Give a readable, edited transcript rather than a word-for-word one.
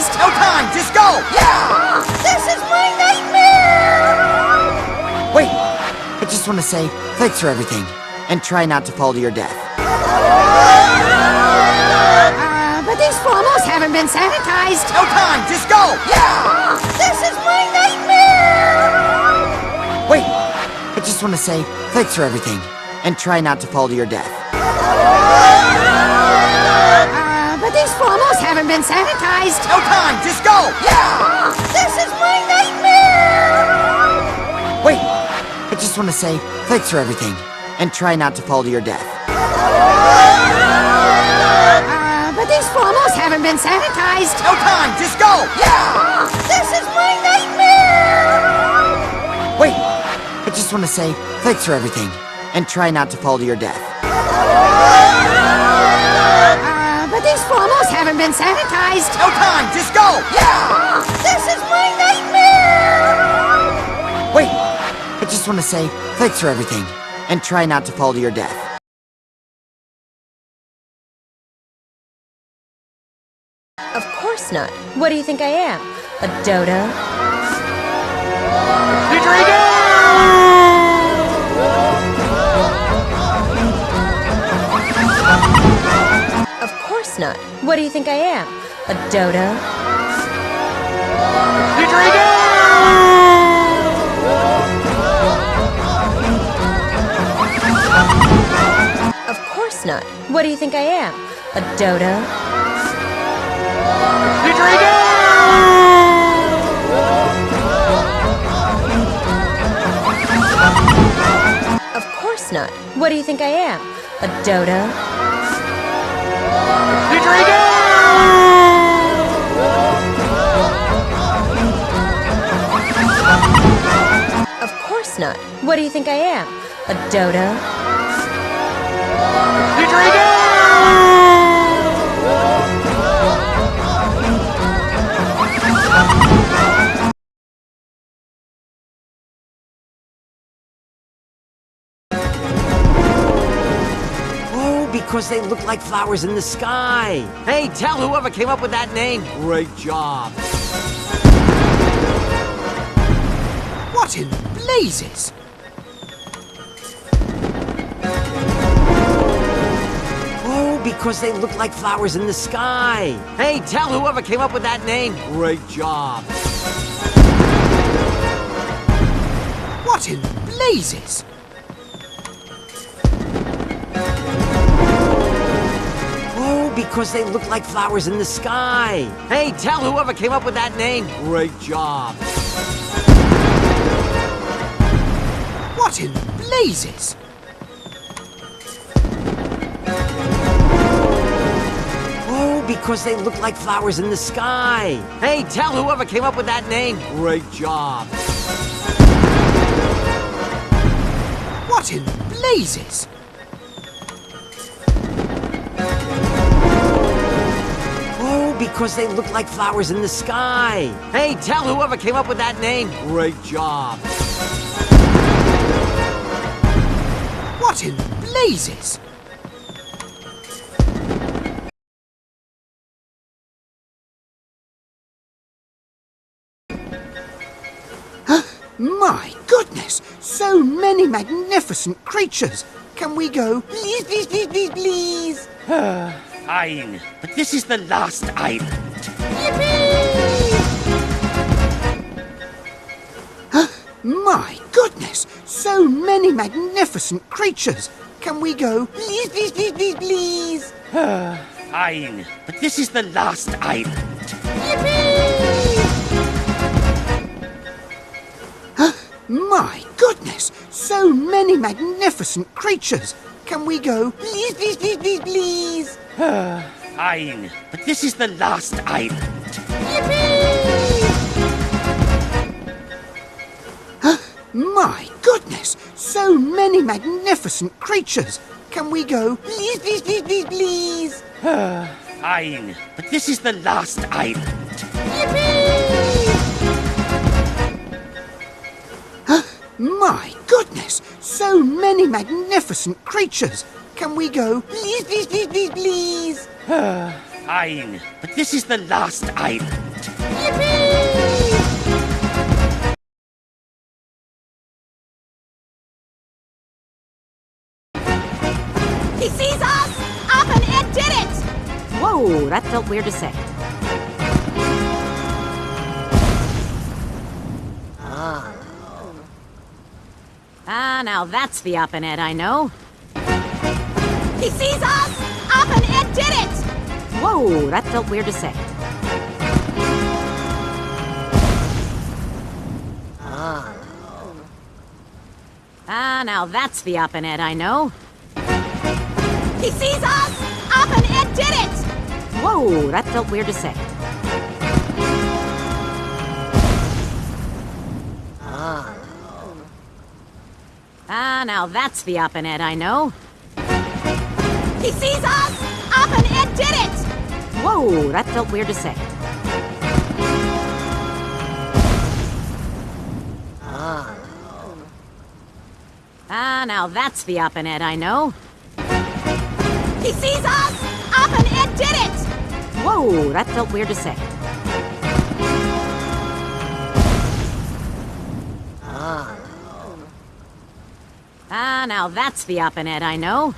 sanitized! No time, just go! Yeah! This is my nightmare! Wait, I just want to say thanks for everything, and try not to fall to your death. But these formals haven't been sanitized! No time, just go! Yeah! This is my nightmare! Wait, I just want to say thanks for everything, and try not to fall to your death. But these formals haven't been sanitized! No time, just go! Yeah! This is my nightmare! Wait, I just want to say thanks for everything, and try not to fall to your death. But these formals haven't been sanitized! No time, just go! Yeah! This is my nightmare! Wait, I just want to say thanks for everything, and try not to fall to your death. But these formals haven't been sanitized! No time, just go! Yeah! This is my nightmare! Wait, I just want to say thanks for everything, and try not to fall to your death. Of course not. What do you think I am? A dodo? Of course not. What do you think I am? A dodo? Of course not. What do you think I am? A dodo? Of course not. What do you think I am? A dodo? Of course not. What do you think I am? A dodo? Because they look like flowers in the sky. Hey, tell whoever came up with that name, great job. What in blazes? Oh, because they look like flowers in the sky. Hey, tell whoever came up with that name, great job. What in blazes? Because they look like flowers in the sky. Hey, tell whoever came up with that name, great job. What in blazes? Oh, because they look like flowers in the sky. Hey, tell whoever came up with that name, great job. What in blazes? Because they look like flowers in the sky. Hey, tell whoever came up with that name, great job. What in blazes? My goodness! So many magnificent creatures! Can we go? Please, please, please, please, please! Fine, but this is the last island. My goodness! So many magnificent creatures! Can we go? Please, please, please, please, please! Fine, but this is the last island. My goodness! So many magnificent creatures! Can we go? Please, please, please, please, please! Fine, but this is the last island. My goodness! So many magnificent creatures! Can we go? Please, please, please, please, please! Fine, but this is the last island. My goodness! So many magnificent creatures! Can we go? Please, please, please, please, please! Fine, but this is the last island. He sees us! Up and Ed did it! Whoa, that felt weird to say. Now that's the Up and Ed I know. He sees us! Up and Ed did it! Whoa, that felt weird to say. Now that's the Up and Ed I know. He sees us! Up and Ed did it! Whoa, that felt weird to say. Now that's the Up and Ed I know. He sees us! Up and Ed did it! Whoa, that felt weird to say. Now that's the Up and Ed I know. He sees us! Up and Ed did it! Whoa, that felt weird to say. Now that's the Up and Ed I know.